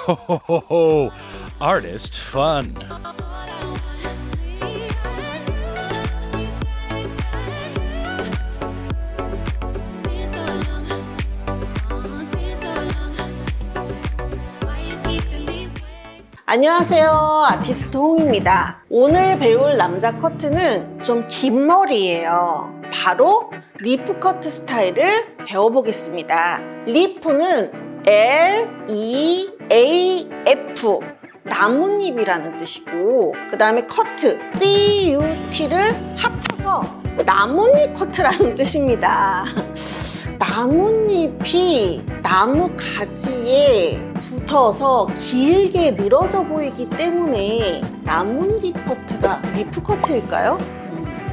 Ho ho ho ho! Artist fun. 안녕하세요, 아티스트 홍입니다. 오늘 배울 남자 커트는 좀 긴 머리예요. 바로 리프 커트 스타일을 배워보겠습니다. 리프는 L-E-A-F, 나뭇잎이라는 뜻이고, 그 다음에 커트, C-U-T를 합쳐서 나뭇잎 커트라는 뜻입니다. 나뭇잎이 나무 가지에 붙어서 길게 늘어져 보이기 때문에 나뭇잎 커트가 리프 커트일까요?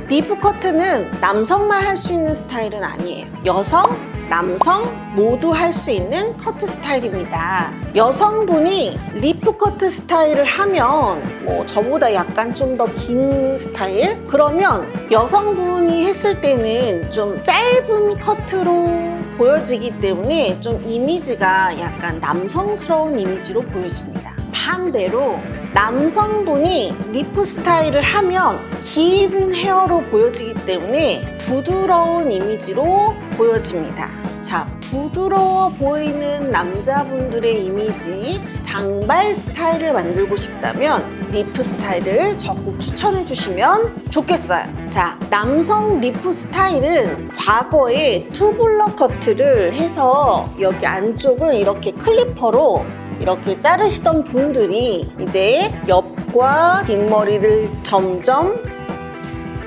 리프 커트는 남성만 할 수 있는 스타일은 아니에요. 여성, 남성 모두 할 수 있는 커트 스타일입니다. 여성분이 리프 커트 스타일을 하면 저보다 약간 좀 더 긴 스타일? 그러면 여성분이 했을 때는 좀 짧은 커트로 보여지기 때문에 좀 이미지가 약간 남성스러운 이미지로 보여집니다. 반대로 남성분이 리프 스타일을 하면 긴 헤어로 보여지기 때문에 부드러운 이미지로 보여집니다. 자, 부드러워 보이는 남자분들의 이미지, 장발 스타일을 만들고 싶다면 리프 스타일을 적극 추천해 주시면 좋겠어요. 자, 남성 리프 스타일은 과거에 투블럭 커트를 해서 여기 안쪽을 이렇게 클리퍼로 이렇게 자르시던 분들이 이제 옆과 뒷머리를 점점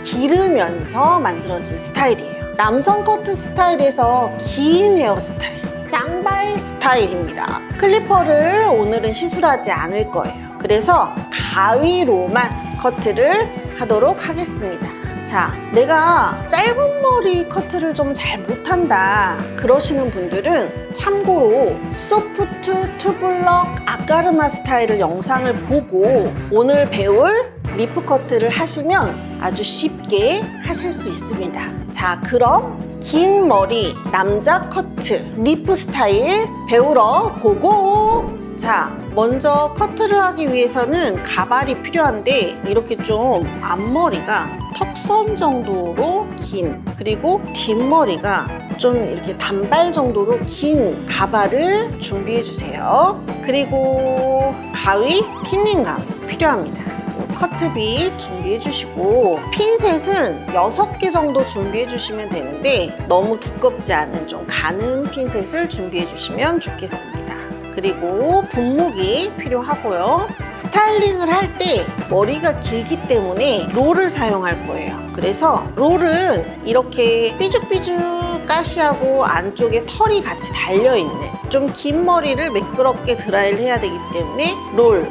기르면서 만들어진 스타일이에요. 남성 커트 스타일에서 긴 헤어스타일, 짱발 스타일입니다. 클리퍼를 오늘은 시술하지 않을 거예요. 그래서 가위로만 커트를 하도록 하겠습니다. 자, 내가 짧은 머리 커트를 좀 잘 못한다 그러시는 분들은 참고로 소프트 투블럭 아까르마 스타일을 영상을 보고 오늘 배울 리프 커트를 하시면 아주 쉽게 하실 수 있습니다. 자, 그럼 긴 머리 남자 커트 리프 스타일 배우러 고고! 자, 먼저 커트를 하기 위해서는 가발이 필요한데 이렇게 좀 앞머리가 턱선 정도로 긴, 그리고 뒷머리가 좀 이렇게 단발 정도로 긴 가발을 준비해 주세요. 그리고 가위, 틴닝감 필요합니다. 커트빗 준비해 주시고 핀셋은 6개 정도 준비해 주시면 되는데 너무 두껍지 않은 좀 가는 핀셋을 준비해 주시면 좋겠습니다. 그리고 분무기 필요하고요. 스타일링을 할 때 머리가 길기 때문에 롤을 사용할 거예요. 그래서 롤은 이렇게 삐죽삐죽 가시하고 안쪽에 털이 같이 달려있는 좀 긴 머리를 매끄럽게 드라이를 해야 되기 때문에 롤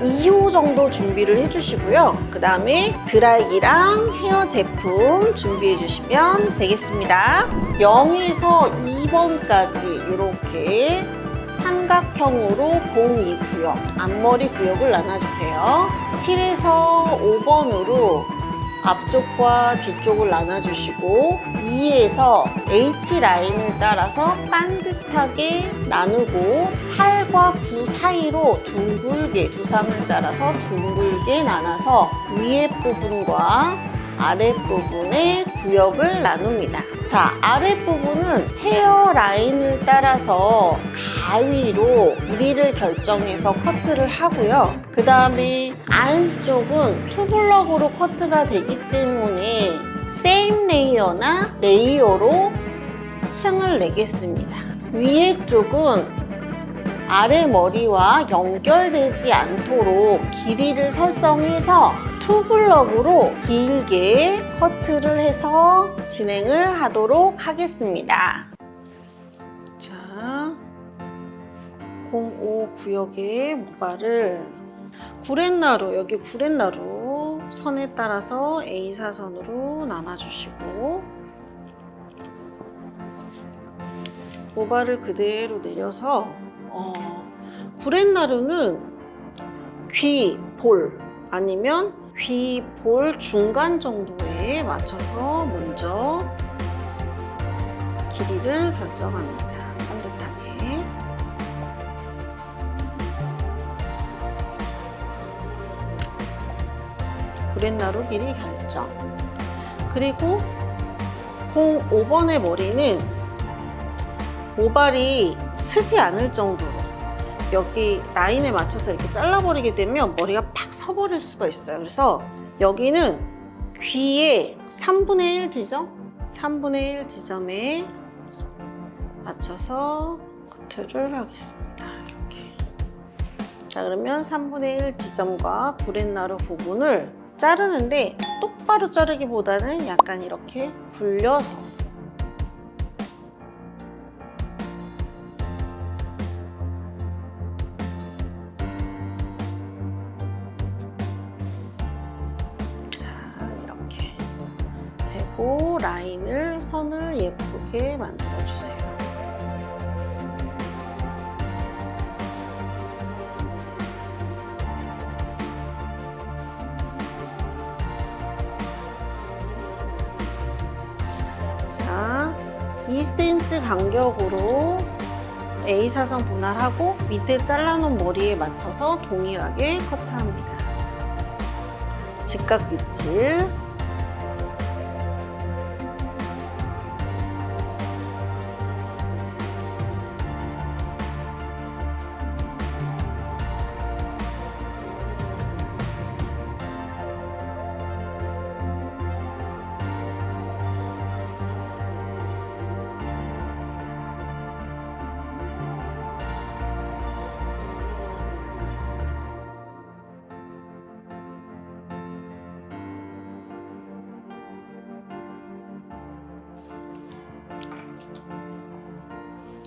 2호 정도 준비를 해주시고요. 그 다음에 드라이기랑 헤어 제품 준비해 주시면 되겠습니다. 0에서 2번까지 이렇게 삼각형으로 02구역, 앞머리 구역을 나눠주세요. 7에서 5번으로 앞쪽과 뒤쪽을 나눠주시고 2에서 H라인을 따라서 반듯하게 나누고 8과 9 사이로 둥글게 두상을 따라서 둥글게 나눠서 위에 부분과 아랫부분의 구역을 나눕니다. 자, 아랫부분은 헤어라인을 따라서 가위로 길이를 결정해서 커트를 하고요. 그 다음에 안쪽은 투블럭으로 커트가 되기 때문에 세임 레이어나 레이어로 층을 내겠습니다. 위에 쪽은 아래 머리와 연결되지 않도록 길이를 설정해서 투블럭으로 길게 커트를 해서 진행을 하도록 하겠습니다. 자, 05 구역의 모발을 구렛나루, 여기 구렛나루 선에 따라서 A사선으로 나눠주시고 모발을 그대로 내려서 구렛나루는 귀, 볼 아니면 귀, 볼 중간 정도에 맞춰서 먼저 길이를 결정합니다. 반듯하게. 구렛나루 길이 결정. 그리고 05번의 머리는 모발이 쓰지 않을 정도로 여기 라인에 맞춰서 이렇게 잘라버리게 되면 머리가 팍 서버릴 수가 있어요. 그래서 여기는 귀의 3분의 1 지점, 3분의 1 지점에 맞춰서 커트를 하겠습니다. 이렇게. 자, 그러면 3분의 1 지점과 구렛나루 부분을 자르는데 똑바로 자르기보다는 약간 이렇게 굴려서 자, 이렇게 대고 라인을 선을 예쁘게 만들어 주세요. 자, 2cm 간격으로 A사선 분할하고 밑에 잘라놓은 머리에 맞춰서 동일하게 커트합니다. 직각 빗질.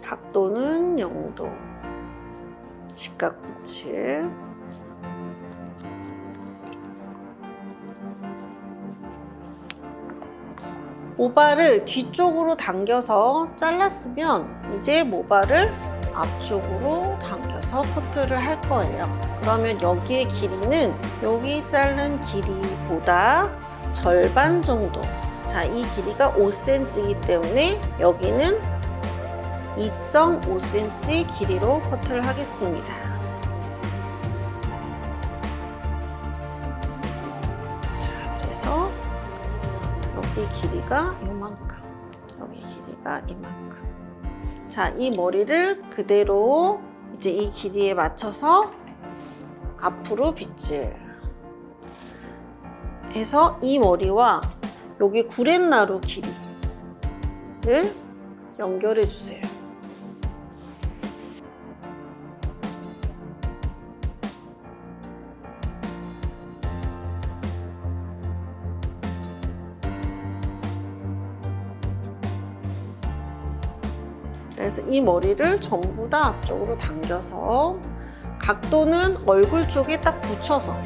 각도는 0도. 직각 빗질. 모발을 뒤쪽으로 당겨서 잘랐으면 이제 모발을 앞쪽으로 당겨서 커트를 할 거예요. 그러면 여기의 길이는 여기 자른 길이보다 절반 정도. 자, 이 길이가 5cm이기 때문에 여기는 2.5cm 길이로 커트를 하겠습니다. 자, 그래서 여기 길이가 이만큼, 여기 길이가 이만큼. 자, 이 머리를 그대로 이제 이 길이에 맞춰서 앞으로 빗질 해서 이 머리와 여기 구렛나루 길이를 연결해 주세요. 그래서 이 머리를 전부 다 앞쪽으로 당겨서 각도는 얼굴 쪽에 딱 붙여서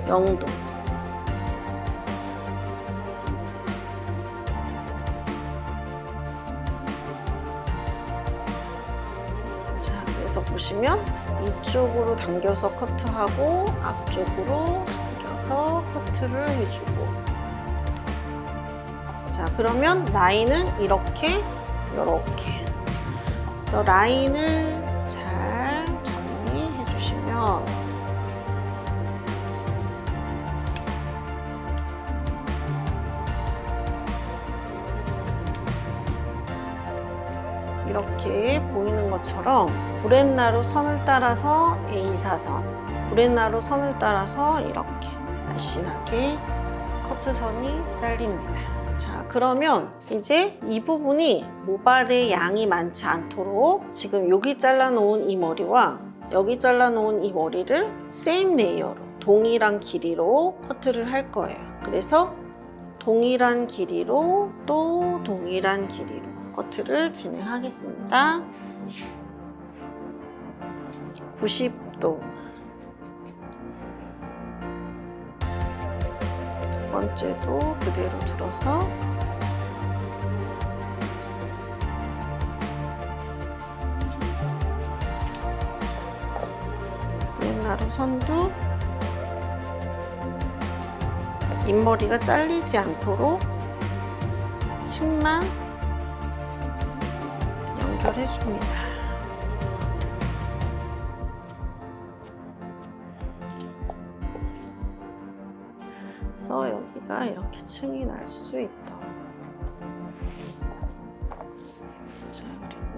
0도. 자, 그래서 보시면 이쪽으로 당겨서 커트하고 앞쪽으로 당겨서 커트를 해주고. 자, 그러면 라인은 이렇게 그래서 라인을 잘 정리해 주시면 이렇게 보이는 것처럼 구렛나루 선을 따라서 A사선, 구렛나루 선을 따라서 이렇게 날씬하게 커트선이 잘립니다. 자, 그러면 이제 이 부분이 모발의 양이 많지 않도록 지금 여기 잘라놓은 이 머리와 여기 잘라놓은 이 머리를 세임 레이어로 동일한 길이로 커트를 할 거예요. 그래서 동일한 길이로 또 동일한 길이로 커트를 진행하겠습니다. 90도. 두 번째도 그대로 들어서 구렛나루 선도 윗머리가 잘리지 않도록 층만 연결해 줍니다. 그래서 여기가 이렇게 층이 날 수 있도록. 자,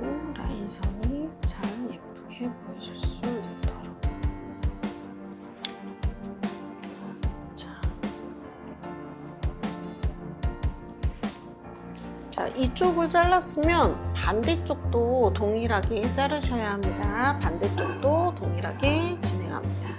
그리고 라인선이 잘 예쁘게 보여줄 수 있도록. 자, 이쪽을 잘랐으면 반대쪽도 동일하게 자르셔야 합니다. 반대쪽도 동일하게 진행합니다.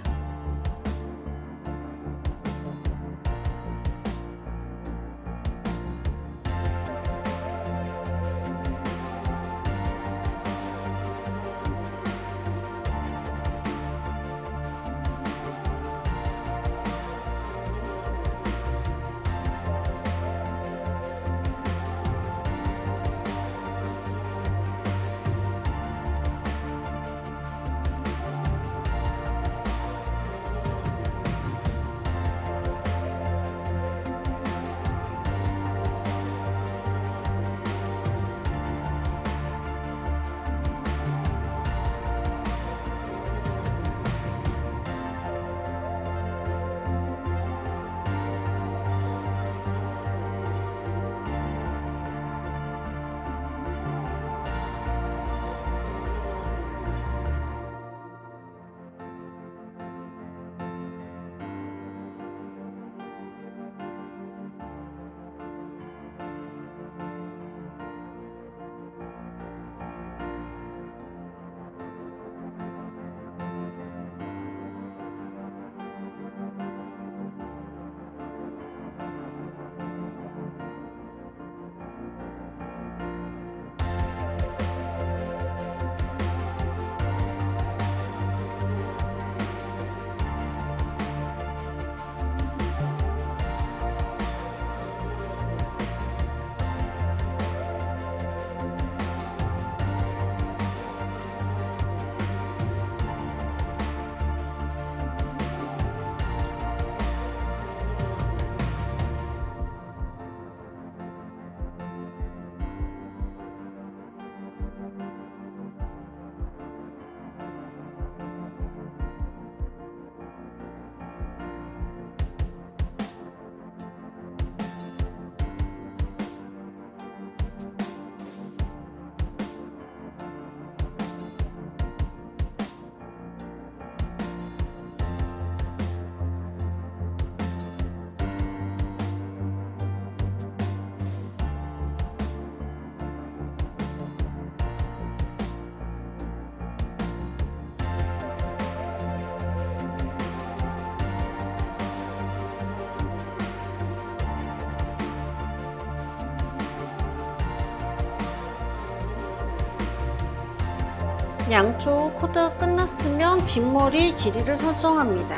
양쪽 코드가 끝났으면 뒷머리 길이를 설정합니다.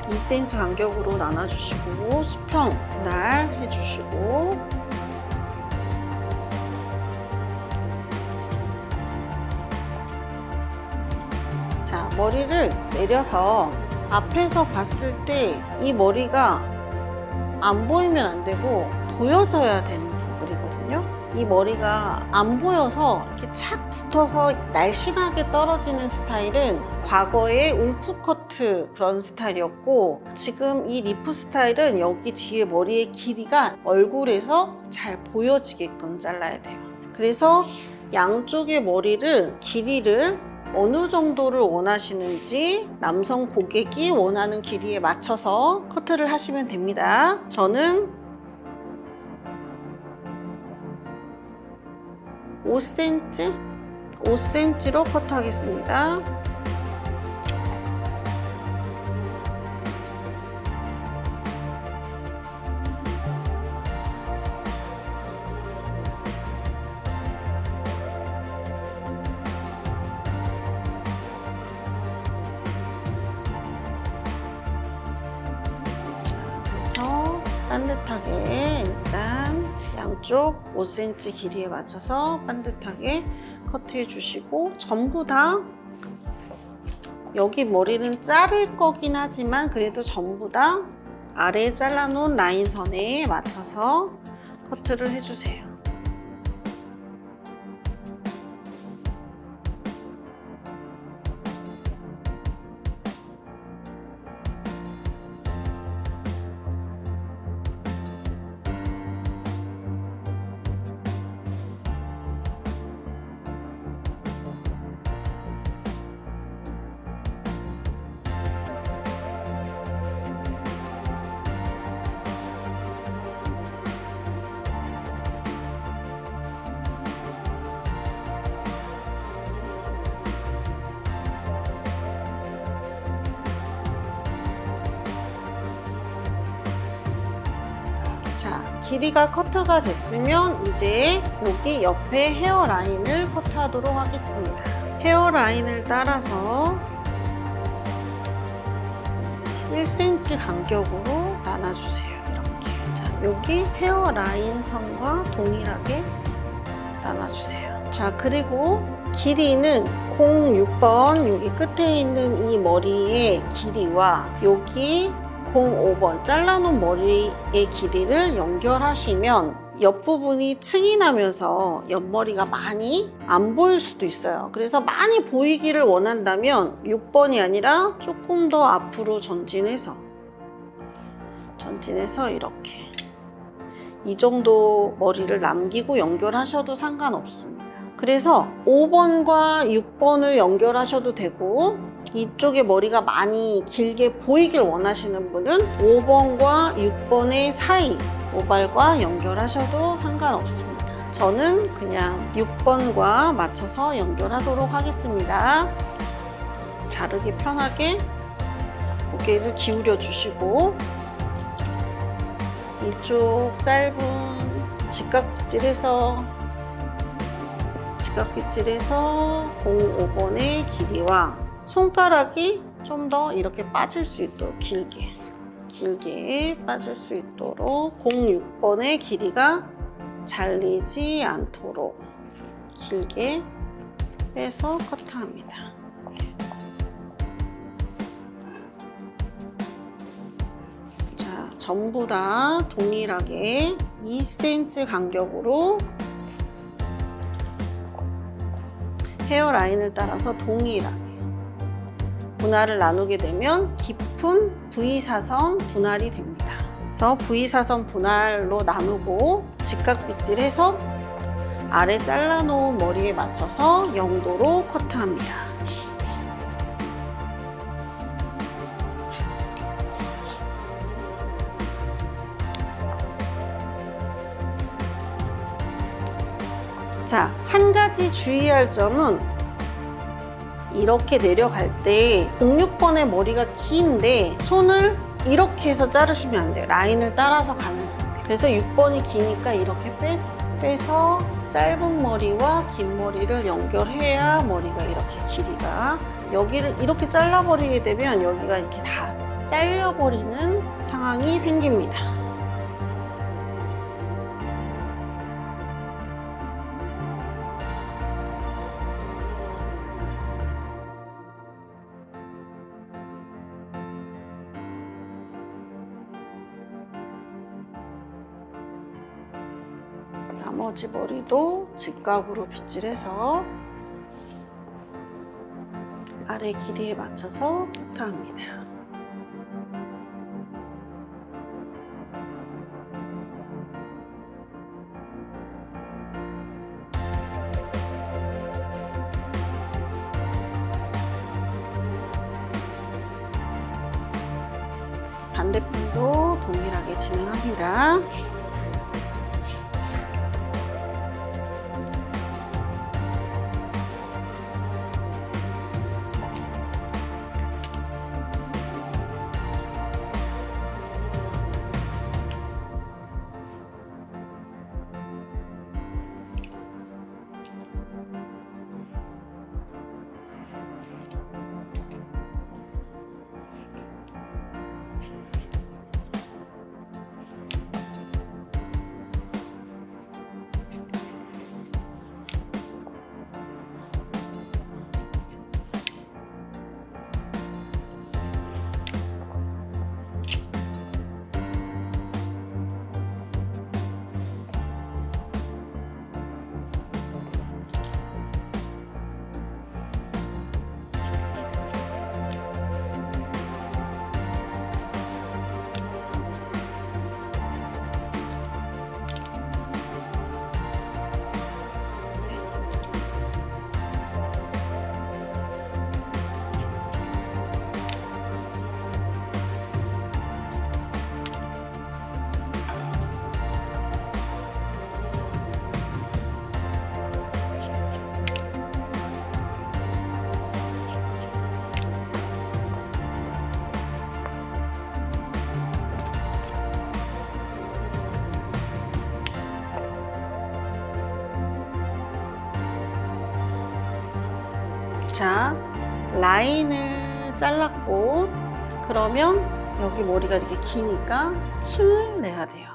(2cm) 간격으로 나눠주시고 수평 분할 해주시고, 자, 머리를 내려서 앞에서 봤을 때 이 머리가 안 보이면 안 되고 보여져야 되는 부분이거든요. 이 머리가 안 보여서 이렇게 착 붙어서 날씬하게 떨어지는 스타일은 과거의 울프 커트 그런 스타일이었고, 지금 이 리프 스타일은 여기 뒤에 머리의 길이가 얼굴에서 잘 보여지게끔 잘라야 돼요. 그래서 양쪽의 머리를 길이를 어느 정도를 원하시는지 남성 고객이 원하는 길이에 맞춰서 커트를 하시면 됩니다. 저는 5cm로 커트하겠습니다. 그래서 반듯하게 일단 양쪽 5cm 길이에 맞춰서 반듯하게 커트해 주시고, 전부 다 여기 머리는 자를 거긴 하지만 그래도 전부 다 아래에 잘라놓은 라인선에 맞춰서 커트를 해주세요. 길이가 커트가 됐으면 이제 여기 옆에 헤어라인을 커트하도록 하겠습니다. 헤어라인을 따라서 1cm 간격으로 나눠주세요. 이렇게. 자, 여기 헤어라인 선과 동일하게 나눠주세요. 자, 그리고 길이는 06번 여기 끝에 있는 이 머리의 길이와 여기 05번 잘라놓은 머리의 길이를 연결하시면 옆부분이 층이 나면서 옆머리가 많이 안 보일 수도 있어요. 그래서 많이 보이기를 원한다면 6번이 아니라 조금 더 앞으로 전진해서 이렇게 이 정도 머리를 남기고 연결하셔도 상관없습니다. 그래서 5번과 6번을 연결하셔도 되고 이쪽에 머리가 많이 길게 보이길 원하시는 분은 5번과 6번의 사이 모발과 연결하셔도 상관없습니다. 저는 그냥 6번과 맞춰서 연결하도록 하겠습니다. 자르기 편하게 고개를 기울여 주시고 이쪽 짧은 직각빗질에서 05번의 길이와 손가락이 좀 더 이렇게 빠질 수 있도록 길게 빠질 수 있도록 06번의 길이가 잘리지 않도록 길게 빼서 커트합니다. 자, 전부 다 동일하게 2cm 간격으로 헤어라인을 따라서 동일하게 분할을 나누게 되면 깊은 V사선 분할이 됩니다. 그래서 V사선 분할로 나누고 직각빗질해서 아래 잘라놓은 머리에 맞춰서 0도로 커트합니다. 자, 한 가지 주의할 점은 이렇게 내려갈 때 06번의 머리가 긴데 손을 이렇게 해서 자르시면 안 돼요. 라인을 따라서 가면 안 돼요. 그래서 6번이 기니까 이렇게 빼서 짧은 머리와 긴 머리를 연결해야 머리가 이렇게 길이가 여기를 이렇게 잘라버리게 되면 여기가 이렇게 다 잘려버리는 상황이 생깁니다. 나머지 머리도 직각으로 빗질해서 아래 길이에 맞춰서 커트합니다. 반대편도 동일하게 진행합니다. 자, 라인을 잘랐고, 그러면 여기 머리가 이렇게 기니까 층을 내야 돼요.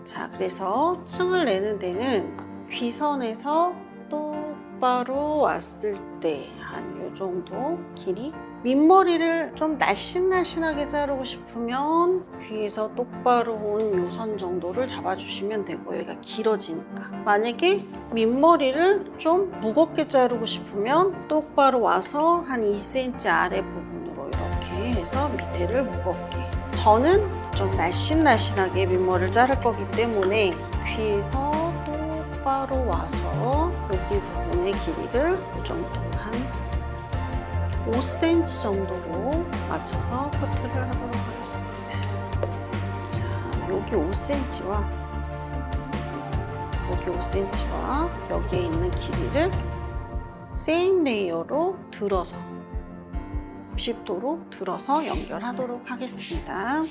자, 그래서 층을 내는 데는 귀선에서 똑바로 왔을 때 한 요 정도 길이. 밑머리를 좀 날씬날씬하게 자르고 싶으면 귀에서 똑바로 온 요 선 정도를 잡아주시면 되고, 여기가 길어지니까. 만약에 밑머리를 좀 무겁게 자르고 싶으면 똑바로 와서 한 2cm 아래 부분으로 이렇게 해서 밑에를 무겁게. 저는 좀 날씬날씬하게 밑머리를 자를 거기 때문에 귀에서 똑바로 와서 여기 부분의 길이를 이 정도 한 5cm 정도로 맞춰서 커트를 하도록 하겠습니다. 자, 여기 5cm와 여기 5cm와 여기에 있는 길이를 세임 레이어로 들어서 90도로 들어서 연결하도록 하겠습니다.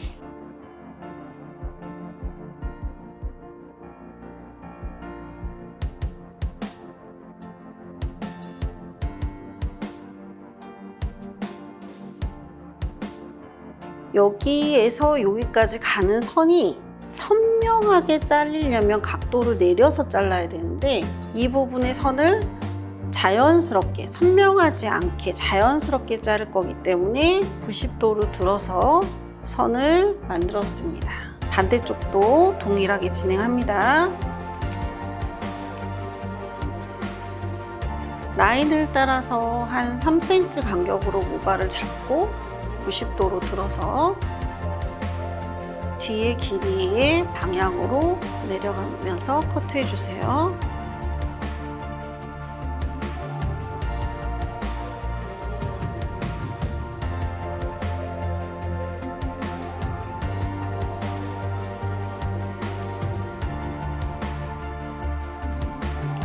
여기에서 여기까지 가는 선이 선명하게 잘리려면 각도를 내려서 잘라야 되는데, 이 부분의 선을 자연스럽게, 선명하지 않게 자연스럽게 자를 거기 때문에 90도로 들어서 선을 만들었습니다. 반대쪽도 동일하게 진행합니다. 라인을 따라서 한 3cm 간격으로 모발을 잡고 90도로 들어서 뒤의 길이의 방향으로 내려가면서 커트해 주세요.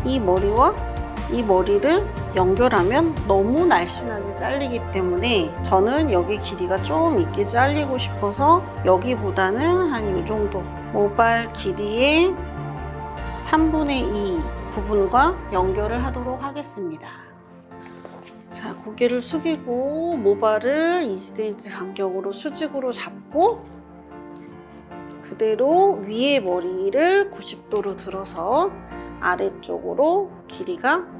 이 머리와 이 머리를 연결하면 너무 날씬하게 잘리기 때문에 저는 여기 길이가 좀 있게 잘리고 싶어서 여기보다는 한 이 정도 모발 길이의 3분의 2 부분과 연결을 하도록 하겠습니다. 자, 고개를 숙이고 모발을 2cm 간격으로 수직으로 잡고 그대로 위에 머리를 90도로 들어서 아래쪽으로 길이가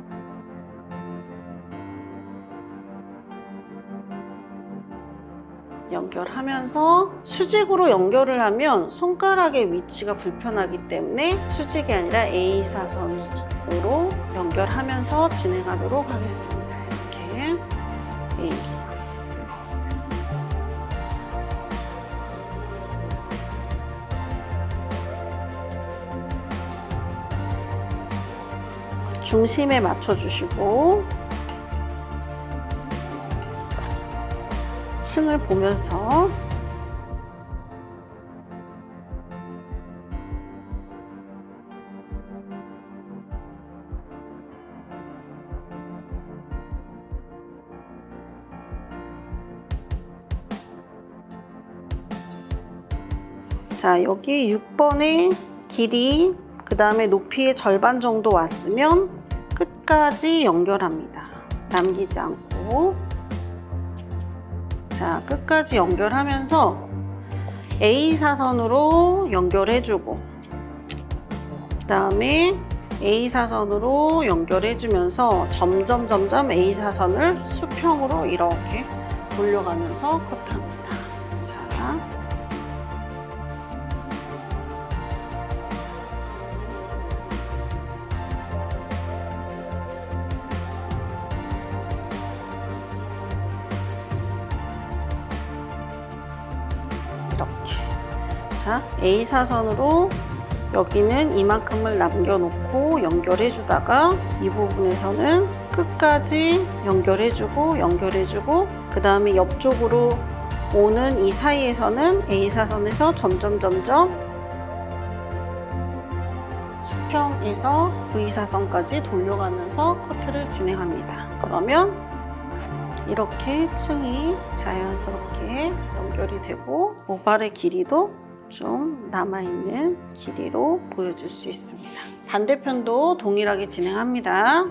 연결하면서, 수직으로 연결을 하면 손가락의 위치가 불편하기 때문에 수직이 아니라 A사선으로 연결하면서 진행하도록 하겠습니다. 이렇게 A. 중심에 맞춰주시고 층을 보면서 자, 여기 6번의 길이 그 다음에 높이의 절반 정도 왔으면 끝까지 연결합니다. 남기지 않고. 자, 끝까지 연결하면서 A사선으로 연결해주고 그 다음에 A사선으로 연결해주면서 점점 A사선을 수평으로 이렇게 돌려가면서 커트합니다. 자, 자, A사선으로 여기는 이만큼을 남겨놓고 연결해주다가 이 부분에서는 끝까지 연결해주고 그 다음에 옆쪽으로 오는 이 사이에서는 A사선에서 점점 수평에서 V사선까지 돌려가면서 커트를 진행합니다. 그러면 이렇게 층이 자연스럽게 연결이 되고 모발의 길이도 좀 남아있는 길이로 보여줄 수 있습니다. 반대편도 동일하게 진행합니다.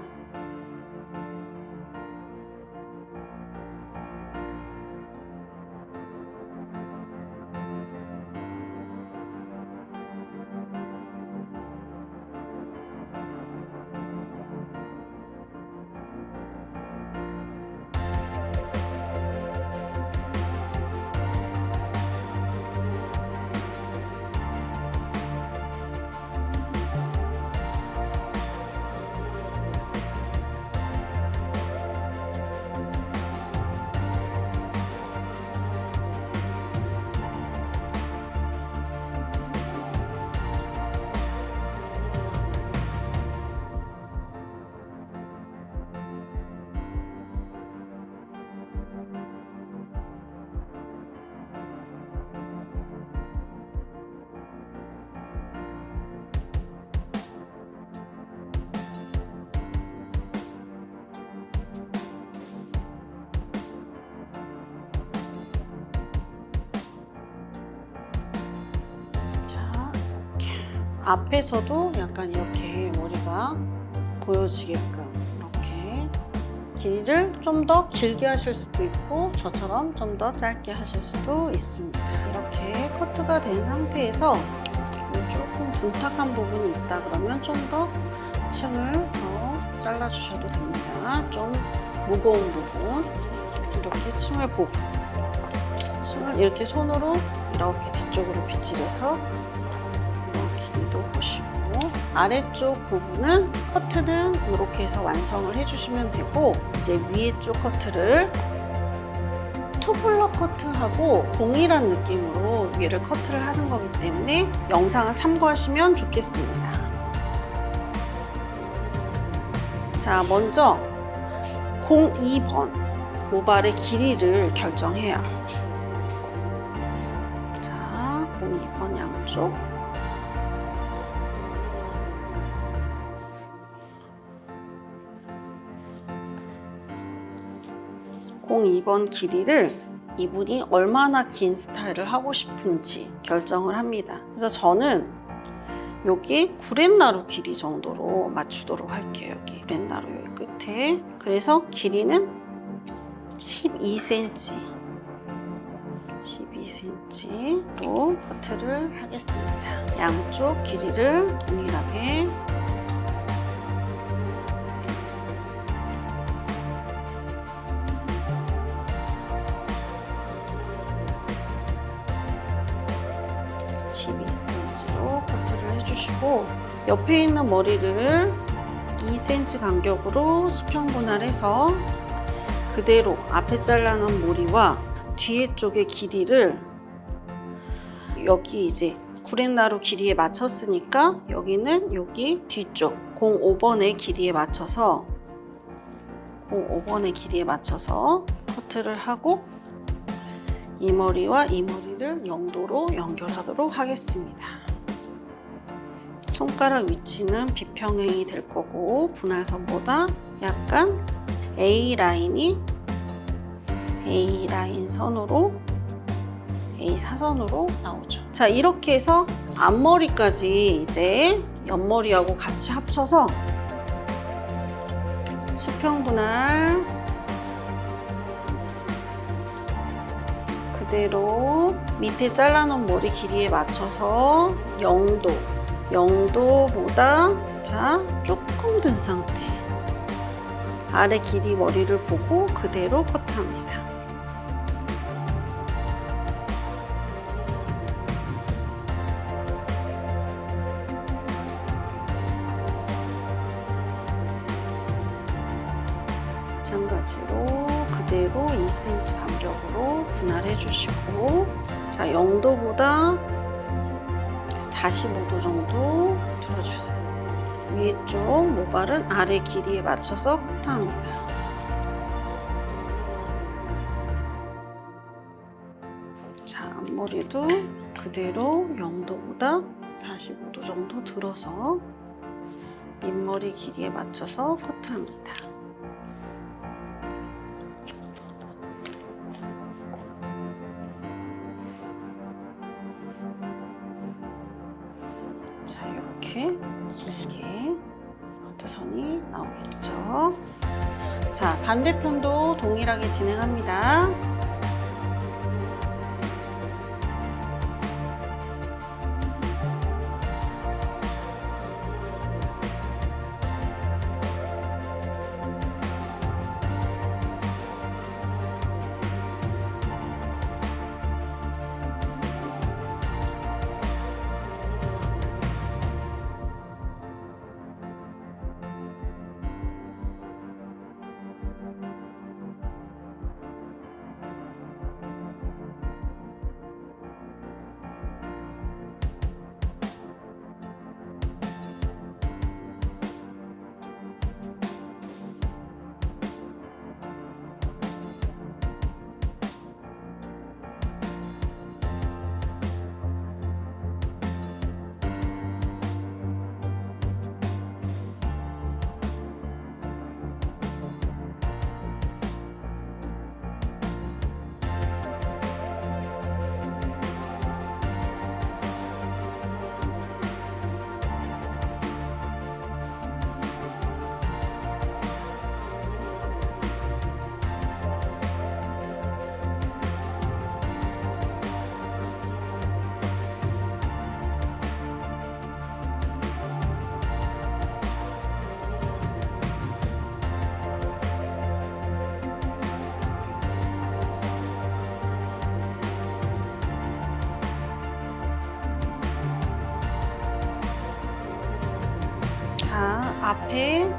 앞에서도 약간 이렇게 머리가 보여지게끔 이렇게 길이를 좀 더 길게 하실 수도 있고 저처럼 좀 더 짧게 하실 수도 있습니다. 이렇게 커트가 된 상태에서 조금 둔탁한 부분이 있다 그러면 좀 더 층을 더 잘라주셔도 됩니다. 좀 무거운 부분 이렇게 층을 보고 층을 이렇게 손으로 이렇게 뒤쪽으로 빗질해서 길이도 보시고 아래쪽 부분은 커트는 이렇게 해서 완성을 해주시면 되고 이제 위에 쪽 커트를 투블럭 커트하고 동일한 느낌으로 위를 커트를 하는 거기 때문에 영상을 참고하시면 좋겠습니다. 자, 먼저 02번 모발의 길이를 결정해요. 자, 02번 양쪽. (02번) 길이를 이분이 얼마나 긴 스타일을 하고 싶은지 결정을 합니다. 그래서 저는 여기 구렛나루 길이 정도로 맞추도록 할게요. 여기 구렛나루 여기 끝에. 그래서 길이는 12cm 12cm로 커트를 하겠습니다. 양쪽 길이를 동일하게 커트를 해주시고 옆에 있는 머리를 2cm 간격으로 수평 분할해서 그대로 앞에 잘라놓은 머리와 뒤에 쪽의 길이를 여기 이제 구렛나루 길이에 맞췄으니까 여기는 여기 뒤쪽 05번의 길이에 맞춰서 05번의 길이에 맞춰서 커트를 하고 이 머리와 이 머리를 0도로 연결하도록 하겠습니다. 손가락 위치는 비평행이 될 거고 분할선보다 약간 A라인 선으로 A4선으로 나오죠. 자, 이렇게 해서 앞머리까지 이제 옆머리하고 같이 합쳐서 수평 분할 그대로 밑에 잘라놓은 머리 길이에 맞춰서 0도보다 자 조금 든 상태 아래 길이 머리를 보고 그대로 커트합니다. 마찬가지로 그대로 2cm 간격으로 분할해 주시고 자 0도보다 45도 정도 들어주세요. 위에 쪽 모발은 아래 길이에 맞춰서 커트합니다. 자, 앞머리도 그대로 0도보다 45도 정도 들어서 밑머리 길이에 맞춰서 커트합니다. 자, 이렇게 길게 커트선이 나오겠죠. 자, 반대편도 동일하게 진행합니다. 앞에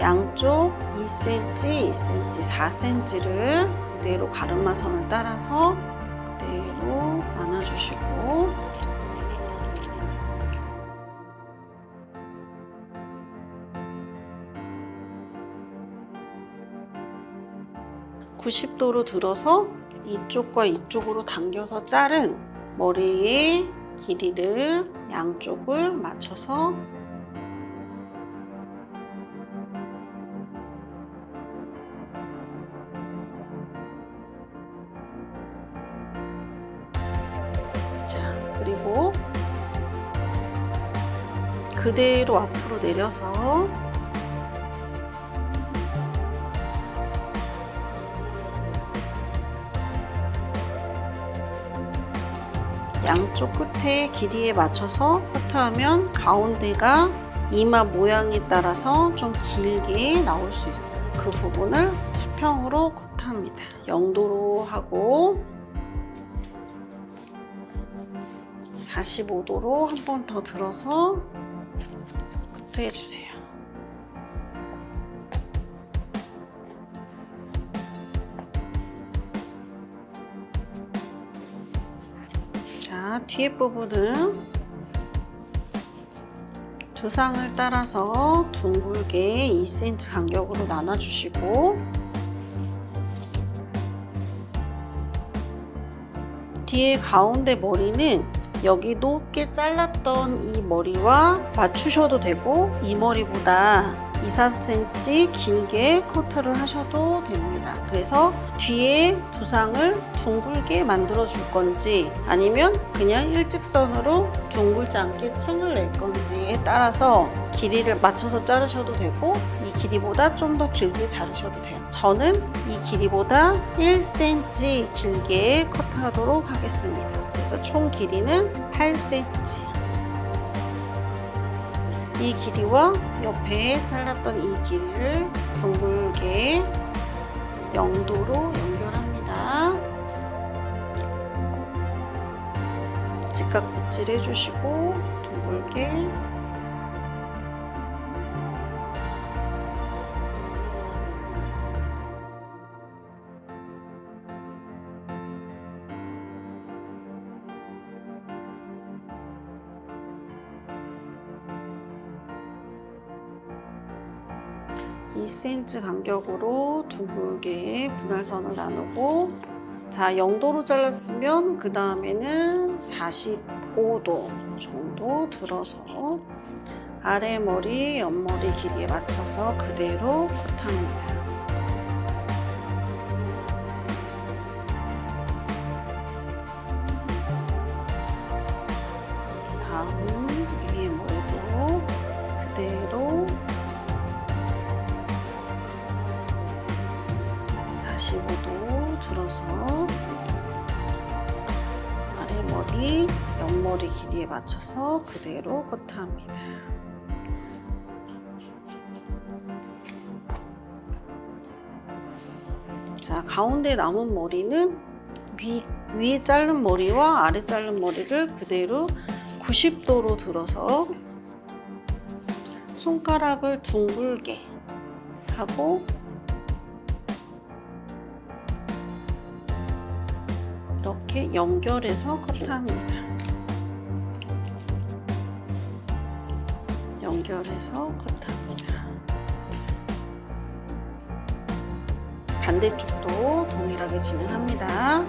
양쪽 2cm, 2cm, 4cm를 그대로 가르마선을 따라서 그대로 나눠주시고 90도로 들어서 이쪽과 이쪽으로 당겨서 자른 머리의 길이를 양쪽을 맞춰서 그리고 그대로 앞으로 내려서 양쪽 끝에 길이에 맞춰서 커트하면 가운데가 이마 모양에 따라서 좀 길게 나올 수 있어요. 그 부분을 수평으로 커트합니다. 0도로 하고 45도로 한 번 더 들어서 커트해 주세요. 자, 뒤에 부분은 두상을 따라서 둥글게 2cm 간격으로 나눠주시고 뒤에 가운데 머리는 여기 높게 잘랐던 이 머리와 맞추셔도 되고 이 머리보다 2, 3cm 길게 커트를 하셔도 됩니다. 그래서 뒤에 두상을 둥글게 만들어 줄 건지 아니면 그냥 일직선으로 둥글지 않게 층을 낼 건지에 따라서 길이를 맞춰서 자르셔도 되고 이 길이보다 좀 더 길게 자르셔도 돼요. 저는 이 길이보다 1cm 길게 커트하도록 하겠습니다. 그래서 총 길이는 8cm. 이 길이와 옆에 잘랐던 이 길이를 둥글게 0도로 연결합니다. 직각 빗질 해주시고 둥글게 (2cm) 간격으로 둥글게 분할선을 나누고 자 0도로 잘랐으면 그 다음에는 45도 정도 들어서 아래 머리, 옆머리 길이에 맞춰서 그대로 커트합니다. 다음 위에 머리도 그대로 45도 들어서 아래 머리, 옆머리 길이에 맞춰서 그대로 커트합니다. 자, 가운데 남은 머리는 위에 자른 머리와 아래 자른 머리를 그대로 90도로 들어서 손가락을 둥글게 하고 이렇게 연결해서 커트합니다. 연결해서 커트합니다. 반대쪽도 동일하게 진행합니다.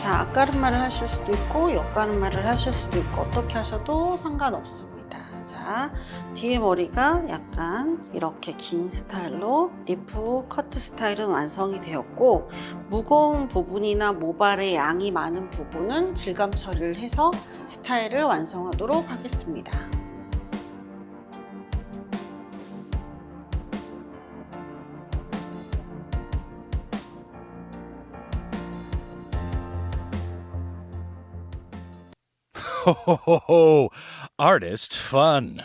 자, 앞가르마를 하실 수도 있고 옆가르마를 하실 수도 있고 어떻게 하셔도 상관없습니다. 자, 뒤에 머리가 약간 이렇게 긴 스타일로 리프 커트 스타일은 완성이 되었고, 무거운 부분이나 모발의 양이 많은 부분은 질감 처리를 해서 스타일을 완성하도록 하겠습니다. Ho, ho, ho, ho. Artist fun.